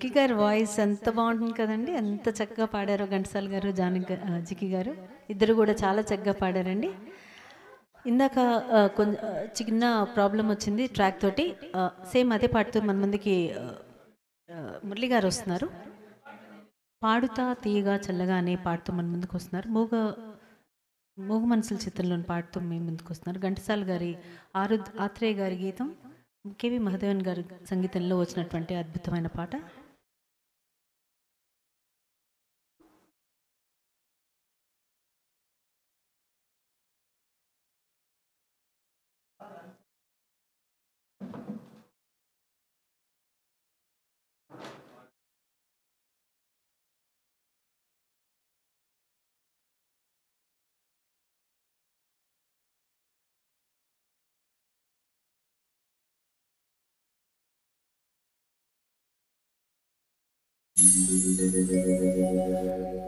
జిక్కి గారి వాయిస్ ఎంత బాగుంటుంది కదండి, ఎంత చక్కగా పాడారో. ఘంటసాల గారు, జిక్కి గారు ఇద్దరు కూడా చాలా చక్కగా పాడారండి. ఇందాక కొంచెం చిన్న ప్రాబ్లం వచ్చింది ట్రాక్ తోటి. సేమ్ అదే పాడుతూ మన ముందుకి మురళి గారు వస్తున్నారు. పాడుతా తీయగా చల్లగా అనే పాడుతూ మన ముందుకు వస్తున్నారు. మూగ మనసుల చిత్రంలోని పాడుతూ మేము ముందుకు వస్తున్నారు. ఘంటసాల గారి ఆత్రేయ గారి గీతం, కేవి మహాదేవన్ గారి సంగీతంలో వచ్చినటువంటి అద్భుతమైన పాట.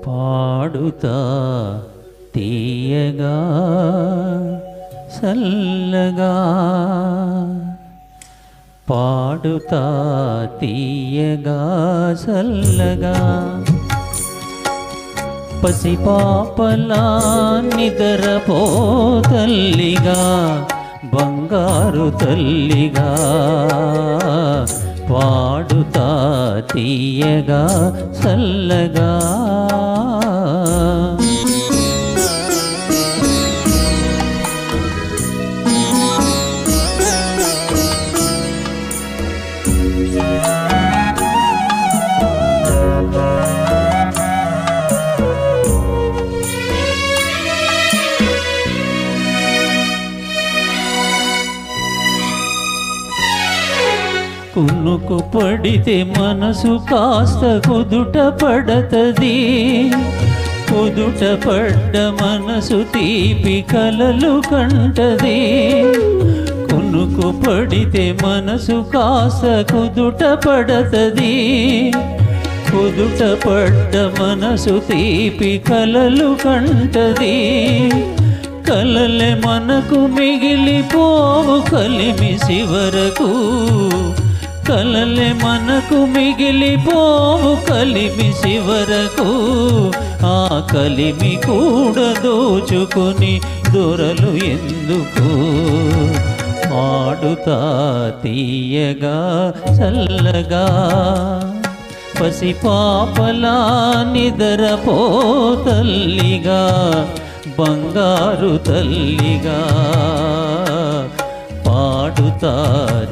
పాడుతా తీయగా చల్లగా, పాడుతా తీయగా చల్లగా, పసిపాపలా నిద్రపో తల్లిగా, బంగారు తల్లిగా, పాడుతా తీయగా చల్లగా. కునుకు పడితే మనసు కాస్త కుదుట పడతది, కుదుట పడ్డ మనసు తీపి కలలు కంటది. కునుకు పడితే మనసు కాస్త కుదుట పడతది, కుదుట పడ్డ మనసు తీపి కలలు కంటది. కలలే మనకు మిగిలిపోవు కలిమి శివరకు, కలలే మనకు మిగిలిపోవు కలిమి శివరకు. ఆ కలిమి కూడా దోచుకొని దొరలు ఎందుకు, పాడుతా తీయగా చల్లగా, పసిపాపలా నిద్రపో తల్లిగా, బంగారు తల్లిగా, పాడుతా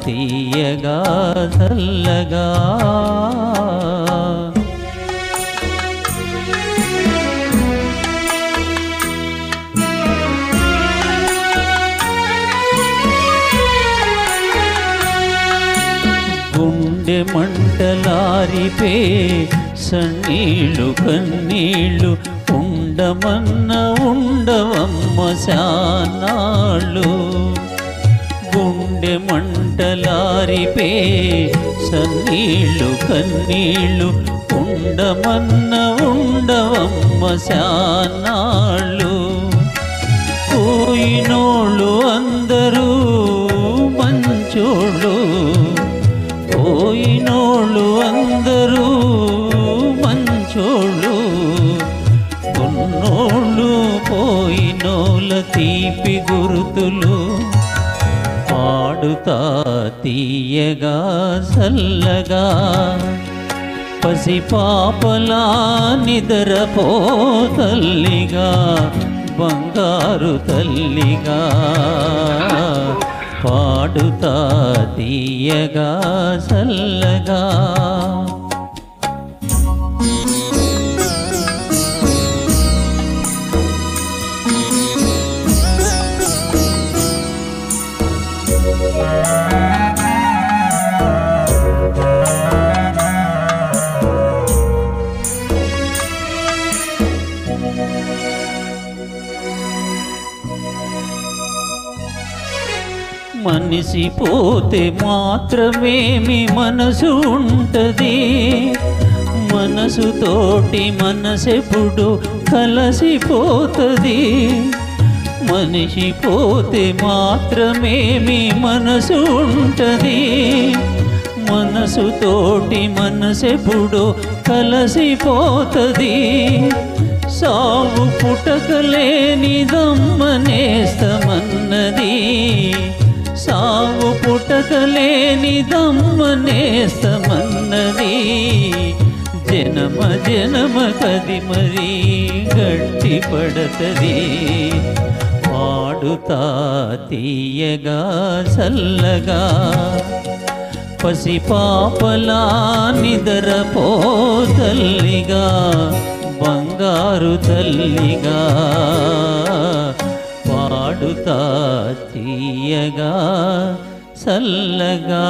తీయగా చల్లగా. గుండె మంటలారిపే సన్నీళ్ళు కన్నీళ్ళు, ఉండమన్న ఉండవమ్మ శానాళ్ళు. గుండె మంటలారిపే సన్నీళ్ళు కన్నీళ్ళు, ఉండమన్న ఉండవమ్మ శానాళ్ళు. పోయినోళ్ళు అందరూ మంచోళ్ళు, పోయినోళ్ళు అందరూ మంచోళ్ళు, ఉన్నోళ్ళు పోయినోళ్ళ తీపి గుర్తులు. పాడుతా తీయగా చల్లగా, పసిపాపలా నిద్రపో తల్లిగా, బంగారు తల్లిగా, పాడుతా తీయగా చల్లగా. మనిషి పోతే మాత్రమేమి మనసు ఉంటది, మనసుతోటి మనసెప్పుడు కలసిపోతది. మనిషి పోతే మాత్రమేమి మనసు ఉంటది, మనసుతోటి మనసెప్పుడో కలసిపోతది సావు పుటకలేనిదమ్మనేస్తమన్నది సావు పుటకలేనిదమ్మనేస్తమన్నది జనమ జనమ కది మరీ గట్టి పడతది పాడుతా తీయగా చల్లగా పసిపాపలా నిదరపో తల్లిగా బంగారు తల్లిగా పాడుతా తీయగా చల్లగా